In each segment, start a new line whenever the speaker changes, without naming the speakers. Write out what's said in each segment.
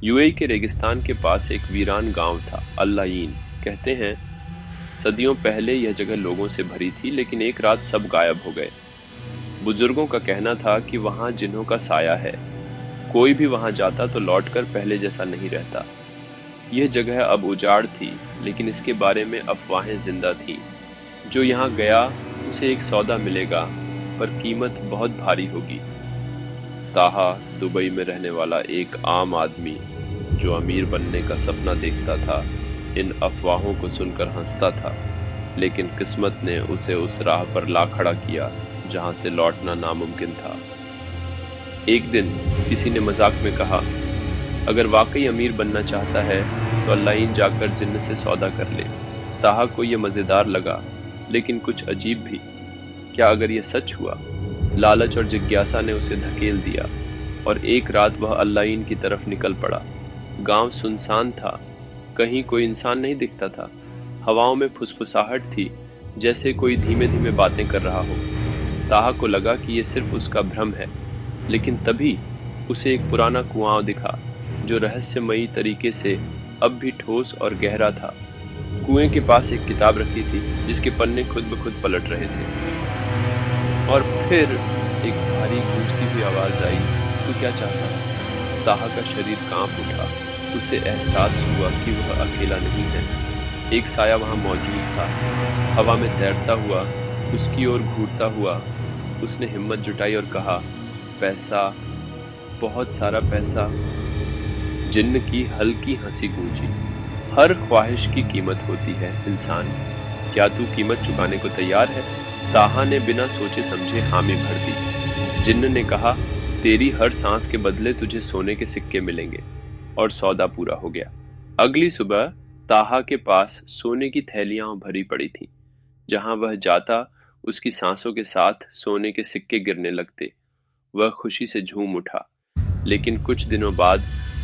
UAE के रेगिस्तान के पास एक वीरान गांव था, अल्लाइन। कहते हैं सदियों पहले यह जगह लोगों से भरी थी, लेकिन एक रात सब गायब हो गए। बुजुर्गों का कहना था कि वहां जिन्हों का साया है, कोई भी वहां जाता तो लौटकर पहले जैसा नहीं रहता। यह जगह अब उजाड़ थी, लेकिन इसके बारे में अफवाहें जिंदा थीं। जो यहाँ गया उसे एक सौदा मिलेगा, पर कीमत बहुत भारी होगी। ताहा, दुबई में रहने वाला एक आम आदमी जो अमीर बनने का सपना देखता था, इन अफवाहों को सुनकर हंसता था, लेकिन किस्मत ने उसे उस राह पर ला खड़ा किया जहां से लौटना नामुमकिन था। एक दिन किसी ने मजाक में कहा, अगर वाकई अमीर बनना चाहता है तो अल्लाइन जाकर जिन्न से सौदा कर ले। ताहा को यह मजेदार लगा, लेकिन कुछ अजीब भी। क्या अगर यह सच हुआ? लालच और जिज्ञासा ने उसे धकेल दिया और एक रात वह अल्लाइन की तरफ निकल पड़ा। गांव सुनसान था, कहीं कोई इंसान नहीं दिखता था। हवाओं में फुसफुसाहट थी, जैसे कोई धीमे धीमे बातें कर रहा हो। ताहा को लगा कि यह सिर्फ उसका भ्रम है, लेकिन तभी उसे एक पुराना कुआं दिखा, जो रहस्यमयी तरीके से अब भी ठोस और गहरा था। कुएं के पास एक किताब रखी थी, जिसके पन्ने खुद ब खुद पलट रहे थे। और फिर एक भारी गूंजती हुई आवाज आई, तू क्या चाहता है? ताहा का शरीर कांप उठा। उसे एहसास हुआ कि वह अकेला नहीं है। एक साया वहां मौजूद था, हवा में तैरता हुआ, उसकी ओर घूरता हुआ। उसने हिम्मत जुटाई और कहा, पैसा, बहुत सारा पैसा। जिन्न की हल्की हंसी गूंजी। हर ख्वाहिश की कीमत होती है इंसान, क्या तू कीमत चुकाने को तैयार है? ताहा ने बिना सोचे समझे हामी भर दी। जिन्न ने कहा, तेरी हर सांस के बदले तुझे सोने के सिक्के मिलेंगे। और सौदा पूरा हो गया। अगली सुबह ताहा के पास सोने की थैलियां भरी पड़ी थीं। जहां वह जाता, उसकी सांसों के साथ सोने के सिक्के गिरने लगते। वह खुशी से झूम उठा, लेकिन कुछ दिनों बाद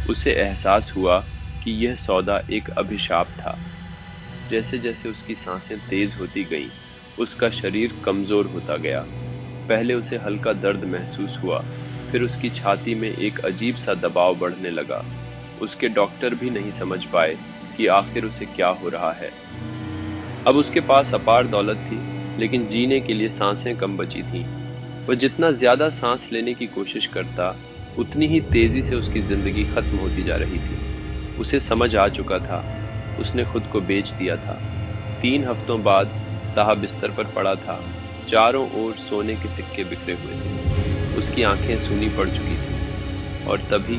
उसे एहसास हुआ कि यह सौदा एक अभिशाप था। जैसे जैसे उसकी सांसें तेज होती गईं, उसका शरीर कमजोर होता गया। पहले उसे हल्का दर्द महसूस हुआ, फिर उसकी छाती में एक अजीब सा दबाव बढ़ने लगा। उसके डॉक्टर भी नहीं समझ पाए कि आखिर उसे क्या हो रहा है। अब उसके पास अपार दौलत थी, लेकिन जीने के लिए सांसें कम बची थीं। वह जितना ज्यादा सांस लेने की कोशिश करता, उतनी ही तेजी से उसकी जिंदगी खत्म होती जा रही थी। उसे समझ आ चुका था, उसने खुद को बेच दिया था। 3 हफ्तों बाद ताहा बिस्तर पर पड़ा था। चारों ओर सोने के सिक्के बिखरे हुए थे। उसकी आंखें सूनी पड़ चुकी थीं। और तभी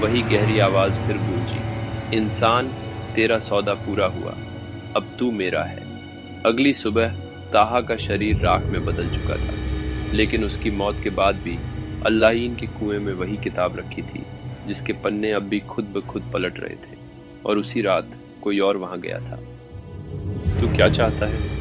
वही गहरी आवाज फिर गूंजी, इंसान, तेरा सौदा पूरा हुआ, अब तू मेरा है। अगली सुबह ताहा का शरीर राख में बदल चुका था, लेकिन उसकी मौत के बाद भी अल्लाहीन के कुएं में वही किताब रखी थी, जिसके पन्ने अब भी खुद ब खुद पलट रहे थे। और उसी रात कोई और वहां गया था। तू क्या चाहता है?